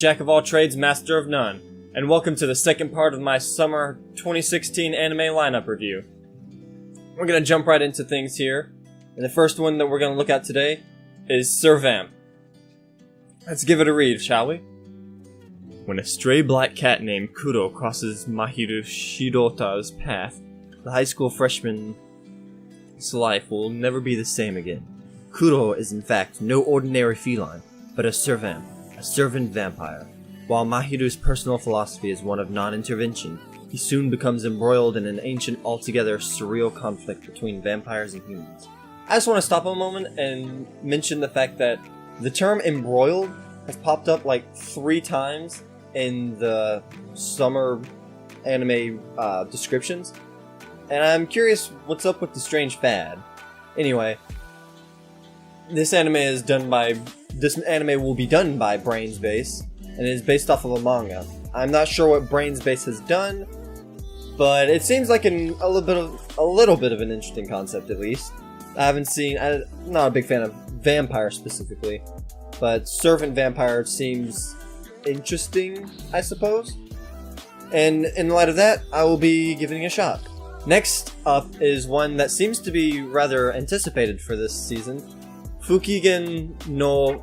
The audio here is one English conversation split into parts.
Jack of all trades, master of none, and welcome to the second part of my summer 2016 anime lineup review. We're gonna jump right into things here, and the first one that we're gonna look at today is Sir Vamp. Let's give it a read, shall we? When a stray black cat named Kuro crosses Mahiru Shirota's path, the high school freshman's life will never be the same again. Kuro is in fact no ordinary feline, but a Sir Vamp. A servant vampire. While Mahiru's personal philosophy is one of non-intervention, he soon becomes embroiled in an ancient, altogether surreal conflict between vampires and humans. I just want to stop a moment and mention the fact that the term embroiled has popped up like 3 times in the summer anime descriptions, and I'm curious what's up with the strange fad. Anyway, this anime will be done by Brains Base, and it is based off of a manga. I'm not sure what Brains Base has done, but it seems like a little bit of an interesting concept, at least. I'm not a big fan of vampire specifically, but servant vampire seems interesting, I suppose. And in light of that, I will be giving it a shot. Next up is one that seems to be rather anticipated for this season. Fukigen no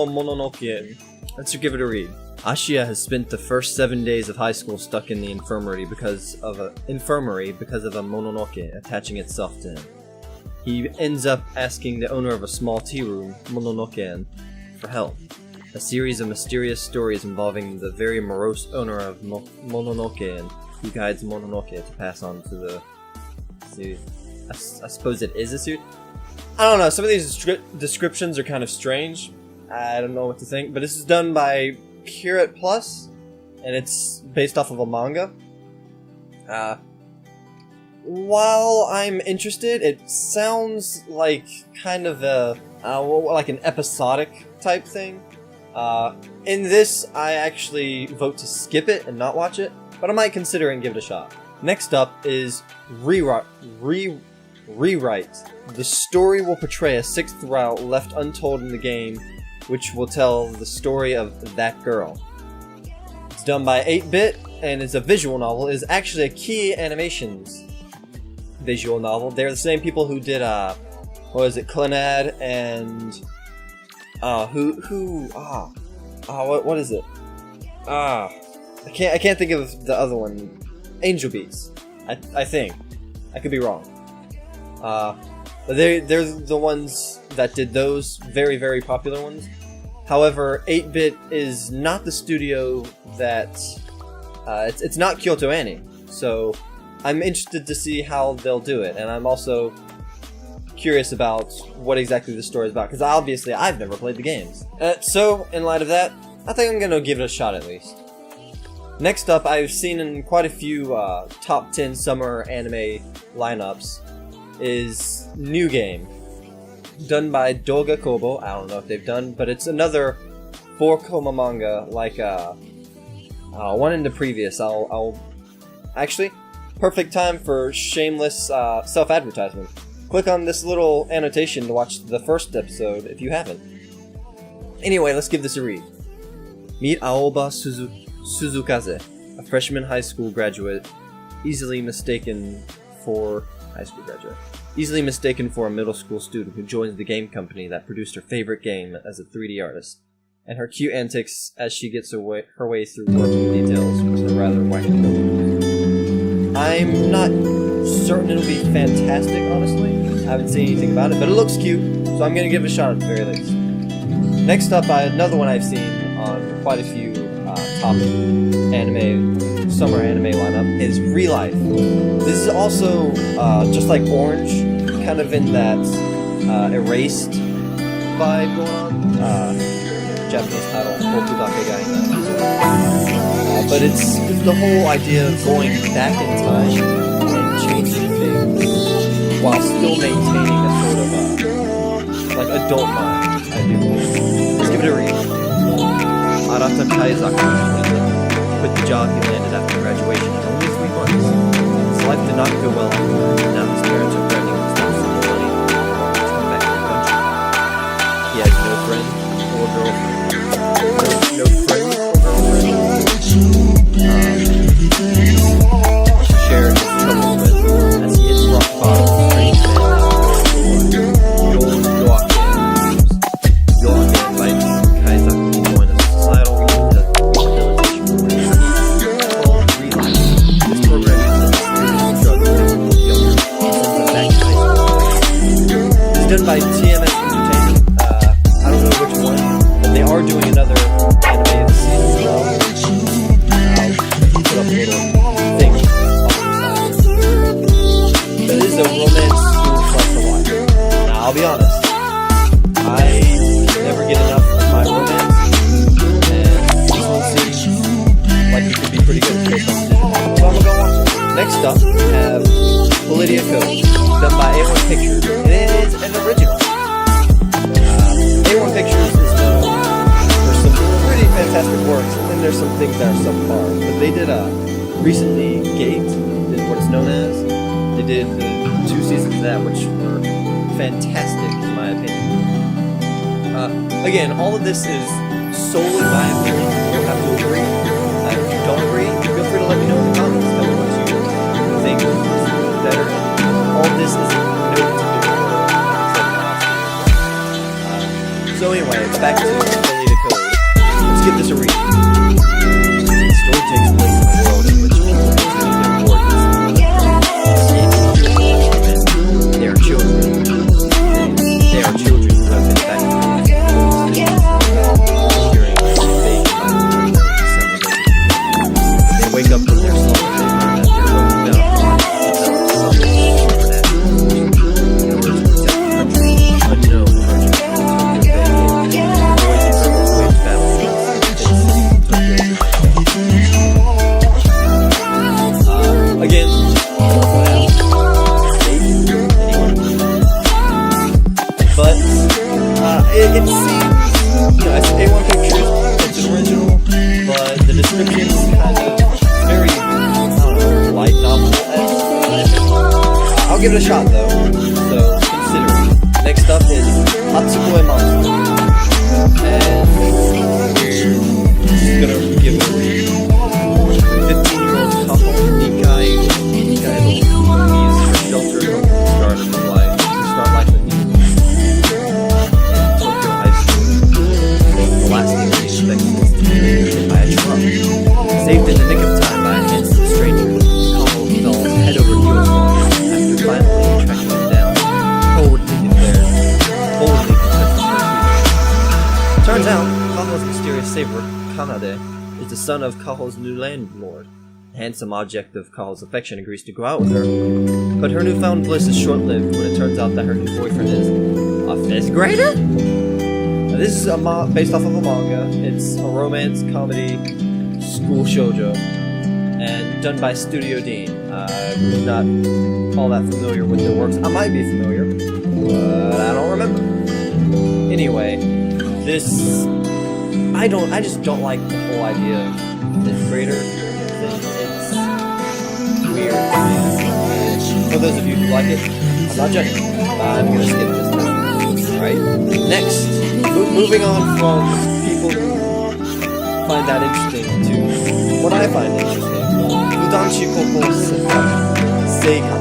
Mononoke. Let's give it a read. Ashiya has spent the first 7 days of high school stuck in the infirmary because of a Mononoke attaching itself to him. He ends up asking the owner of a small tea room, Mononoke, for help. A series of mysterious stories involving the very morose owner of Mononoke who guides Mononoke to pass on to the series. I suppose it is a suit? I don't know, some of these descriptions are kind of strange. I don't know what to think, but this is done by Curate Plus, and it's based off of a manga. While I'm interested, it sounds like kind of like an episodic type thing. In this, I actually vote to skip it and not watch it, but I might consider it and give it a shot. Next up is Rewrite. The story will portray a 6th route left untold in the game, which will tell the story of that girl. It's done by 8-Bit, and it's a visual novel. It is actually a Key Animations visual novel. They're the same people who did, Clannad and... what is it? I can't think of the other one. Angel Beats. I think. I could be wrong. But they're the ones that did those very, very popular ones. However, 8-Bit is not the studio that... it's not Kyoto Annie, so I'm interested to see how they'll do it, and I'm also curious about what exactly the story is about, because obviously I've never played the games. So, in light of that, I think I'm gonna give it a shot at least. Next up, I've seen in quite a few top 10 summer anime lineups, is New Game, done by Doga Kobo. I don't know if they've done, but it's another 4-koma manga like one in the previous. I'll actually, perfect time for shameless self-advertisement. Click on this little annotation to watch the first episode if you haven't. Anyway, let's give this a read. Meet Aoba Suzukaze, a freshman high school graduate, easily mistaken for a middle school student who joins the game company that produced her favorite game as a 3D artist, and her cute antics as she gets her way through quirky details with a rather wacky build. I'm not certain it'll be fantastic, honestly. I haven't seen anything about it, but it looks cute, so I'm gonna give it a shot at the very least. Next up, another one I've seen on quite a few top summer anime lineup is Relife. This is also just like Orange, kind of in that erased vibe going on. Japanese title, Bokudake ga Ina. But it's the whole idea of going back in time and changing things while still maintaining a sort of like adult mind, I do believe. Let's give it a read. Arata Kaizaku quit the job he landed after graduation in only 3 months. His life did not go well, and now his parents are threatening him with money to come back to the country. He has no friend or girlfriend. No friends or girlfriend. Shared his troubles with as he hits rock bottom. Done by TMS Entertainment. I don't know which one, but they are doing another anime this season as well. I'll put up a little thing on the side. But it is a romance school slice of life. Now, I'll be honest, I never get enough of my romance, and this one seems like it could be pretty good based on the so I'm gonna go watch it. Next up, we have Politia Code, done by A1 Pictures. It is an original. A1 Pictures is known for some pretty fantastic works, and then there's some things that are subpar. But they did recently Gate, is what it's known as. They did the 2 seasons of that, which were fantastic in my opinion. Again, all of this is solely my opinion. You don't have to agree. If you don't agree, feel free to let me know in the comments. Tell me what you think is better. All this is note to do. So anyway, back to Politia Code. Let's give this a read. The story takes place in a world in which people continue their wars. They are children. They are children who have been back during the invasion by the They wake up from their slumber and they learn that they're broken down upon again, but it seems, it's A1 Pictures, it's an original, but the description is kind of very, light novel-esque. I'll give it a shot though, so consider it. Next up is Hatsukoi Monster, and we're just gonna give it a read. 15-year-old couple, Nikai, he's her shelter from the start of his life, to start life anew. Tokyo High School. The last thing she expects is to be hit by a truck. Saved in the nick of time by a handsome stranger, Kaho fell head over heels for him after finally tracking him down. Coldly declared, boldly confessed her feelings. Turns out, Kaho's mysterious savior, Kanade, is the son of Kaho's new landlord. The handsome object of Kaho's affection agrees to go out with her, but her newfound bliss is short-lived when it turns out that her new boyfriend is a 5th grader? Now, this is based off of a manga. It's a romance, comedy, school shoujo, and done by Studio Dean. I'm not all that familiar with their works. I might be familiar, but I don't remember. Anyway, this... I just don't like the whole idea of 5th grader thing. It's weird. And for those of you who like it, I'm not judging. I'm gonna skip this time. Alright? Next, moving on from people who find that interesting to what I find interesting. Fudanshi Koko Seikan.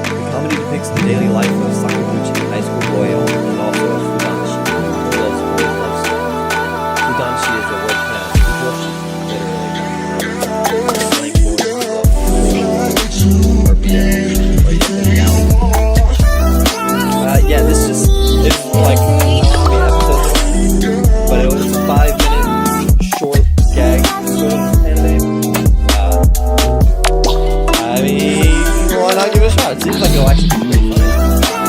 The comedy depicts the daily life of Sakaguchi, a high school boy, and also of Fudanshi, who loves boys' love story. Fudanshi is a word past Fujoshi, literally slang for love, or BL, or yaoi. Yeah, this just, it's like, I don't know how many episodes it was, but it was a 5-minute short gag sort of anime. I mean, why not give it a shot? It seems like it'll actually be pretty funny.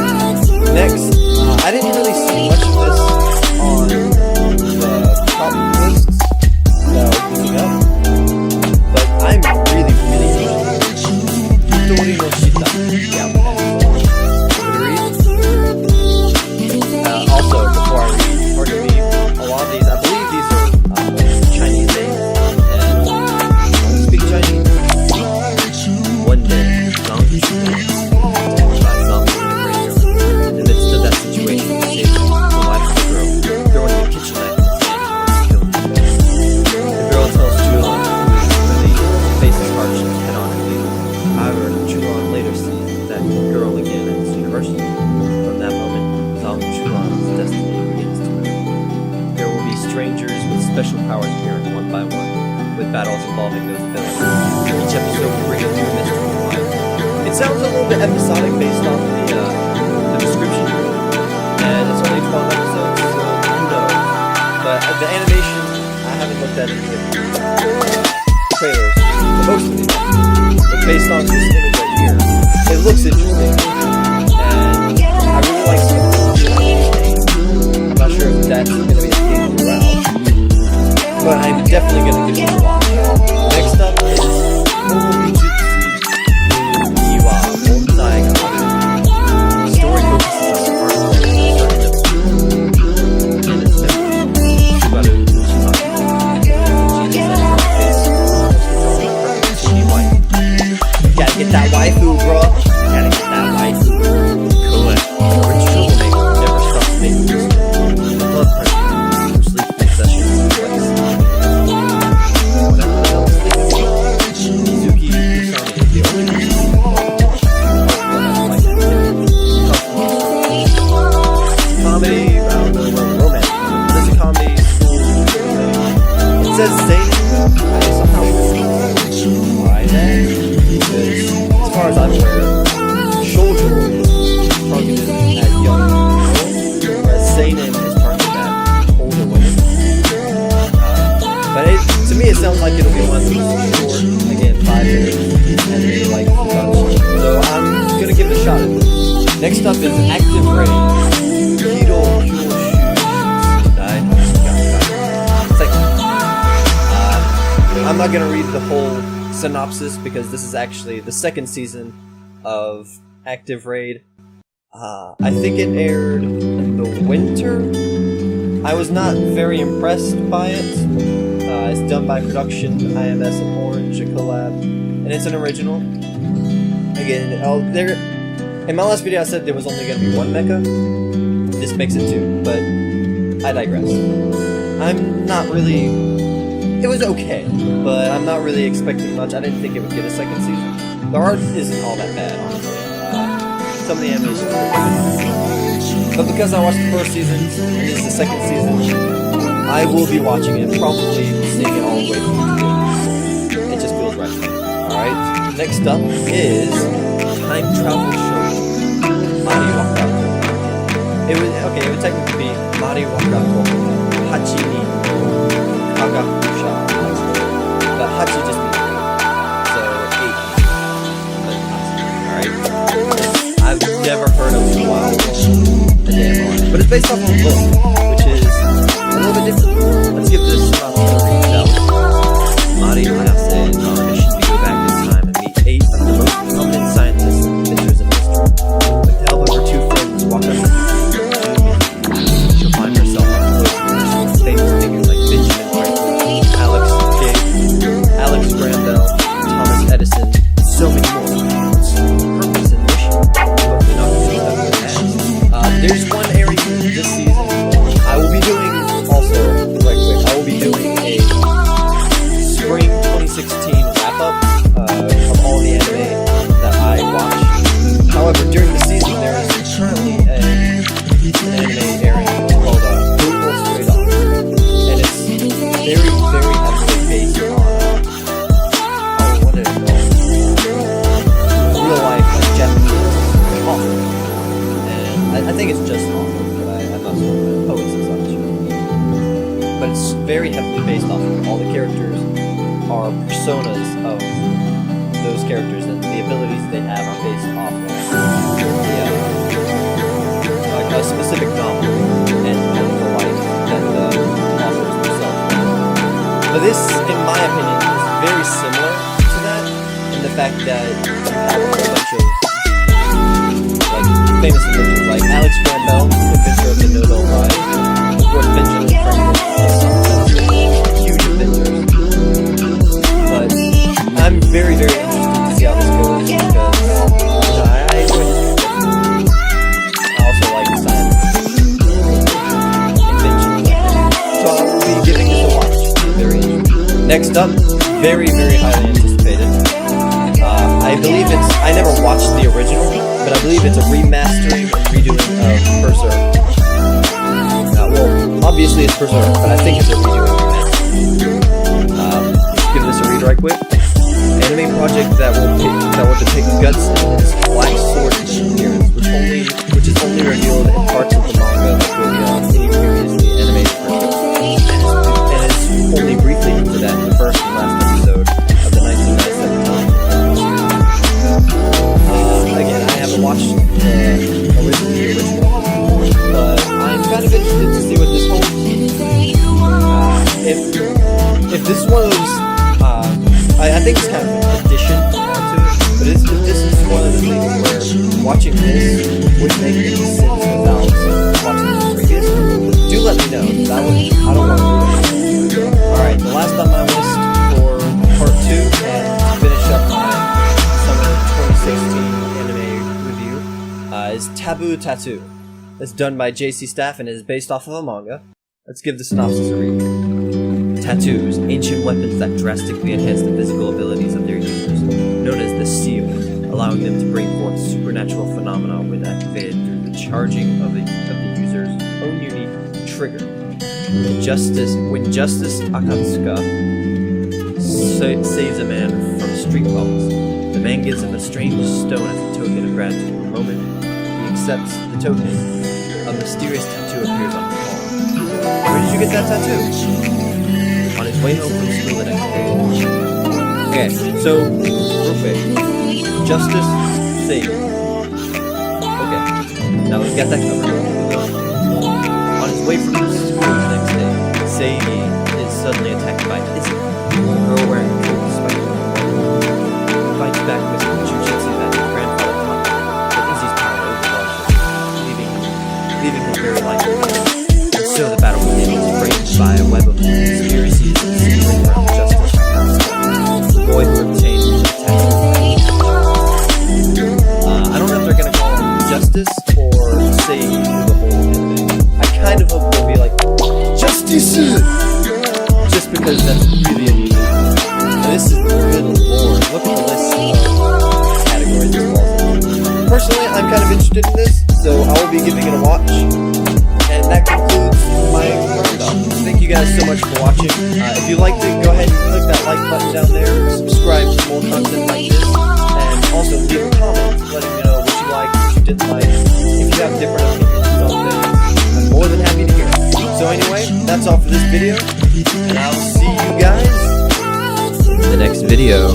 strangers with special powers appearing one by one, with battles involving those abilities. Each episode will bring a new mystery to life. It sounds a little bit episodic based on the description, and it's only 12 episodes, so who knows. But the animation, I haven't looked at any of the trailers, but most of it. But based on this image right here, it looks interesting, and I really like some of the I'm not sure if that's going to be the game throughout, but I'm definitely going to give it a watch. Next up is the story focuses on art form and its gotta get that waifu, bro. Gotta get that waifu. Cool. Rich troublemaker never stops making music. The blood pressure, sleep obsession, whatever the hell is sleeping. Mizuki Kusami is the only comedy, romance. This is a comedy. It says Seinen. I somehow why that? Because as far as I'm aware, shoujo is targeted at young girls, whereas seinen is targeted at older women. But to me, it sounds like it'll be one that's short, again, 5 years, and they like the touch. So I'm gonna give it a shot at this. Next up is Active Raid. It's like I'm not gonna read the whole synopsis because this is actually the second season of Active Raid. I think it aired in the winter. I was not very impressed by it. It's done by Production IMS and Orange, a collab, and it's an original. Again, in my last video I said there was only going to be one mecha. This makes it 2, but I digress. I'm not really... It was okay, but I'm not really expecting much. I didn't think it would get a second season. The art isn't all that bad, honestly. Some of the animation is pretty good. But because I watched the first season, and this is the second season, I will be watching it, probably seeing it all the way through. It just feels right to me. Alright, next up is Time Travel Show. Mari Waka. It would technically be Mari Waka Hachi ni Kagakusha. But Hachi just means 8. So 8. Alright. I've never heard of it in a while. A damn lot. But it's based off of a book, which is a little bit different. Let's give this synopsis a read out. Mari Hayase is on a mission to go back in time and meet 8 of the most prominent scientists and inventors in history. With the help of her 2 friends, Waka, she'll find herself up close to famous figures like Benjamin Franklin, Alex Graham Bell, Thomas Edison, and so many more. Purpose and mission. Hopefully not too stuff in the past. There's one area this season I will be doing also, right quick, I will be doing a spring 2016 wrap-up of all the anime that I watch. However, during the season there is currently an anime airing called Brutal Straight Off. And it's very, very heavily based on what is it called? Real life, like Japanese author. And I think it's just author, but I'm not sure. Poets and such. But it's very heavily based off of all the characters are personas of those characters, and the abilities they have are based off of like a specific novel and the life that the authors themselves have. But this, in my opinion, is very similar to that, in the fact that you have a whole bunch of famous inventors like Alex Graham Bell, inventor of the Nobel Prize, of course Benjamin Franklin, huge inventors. But I'm very, very interested to see how this goes because I enjoy it. I also like science inventions, so I will be giving this a watch. Very interesting. Next up, very, very highly anticipated. I believe I never watched the original, but I believe it's a remastering and redoing of Berserk. Well, Obviously it's preserved, but I think it's a redo now. Give this a read right quick. Anime project that will depict guts and his black sword appearance, which is only revealed in parts of the manga that go beyond any previously animated version, and is only briefly hinted at in the first and last episode of the 1997 television. Again, I haven't watched the original, but I'm kind of interested to see what this holds. If this is one of those, I think it's kind of an addition onto it, but if this is one of the things where watching this would make any sense without watching the previous, do let me know. I don't want to do it. Alright, the last on my list for part 2 and to finish up my summer 2016 anime review is Taboo Tattoo. It's done by JC Staff and is based off of a manga. Let's give the synopsis a read. Tattoos, ancient weapons that drastically enhance the physical abilities of their users, known as the seal, allowing them to bring forth supernatural phenomena when activated through the charging of the user's own unique trigger. When Justice Akatsuka saves a man from street bubbles, the man gives him a strange stone as a token of gratitude. The moment he accepts the token, a mysterious tattoo appears on his palm. Where did you get that tattoo? On his way home from school the next day. Okay, so, real quick. Justice, save. Okay, now we've got that covered. On his way from school the next day, Seigi is suddenly attacked by Izzy, a girl wearing a coat despite he fights back with the jujitsu that his grandfather taught him, but Izzy's power overwhelms him, leaving him very lifeless. And so the battle begins, framed by a web of conspiracies and secrets around Justice Akatsuka, the boy who obtained the tattoo. I don't know if they're gonna call him Justice or say the whole anime. I kind of hope they'll be like Justice, just because that's really unusual. Now, this is good lord. Look at the list of categories this falls in. Personally, I'm kind of interested in this, so I will be giving it a watch. And that concludes my rundown. Thank you guys so much for watching. If you liked it, go ahead and click that like button down there. Subscribe for more content like this. And also leave a comment letting me know what you liked, what you didn't like. If you have different opinions on things, I'm more than happy to hear it. So anyway, that's all for this video. And I'll see you guys in the next video.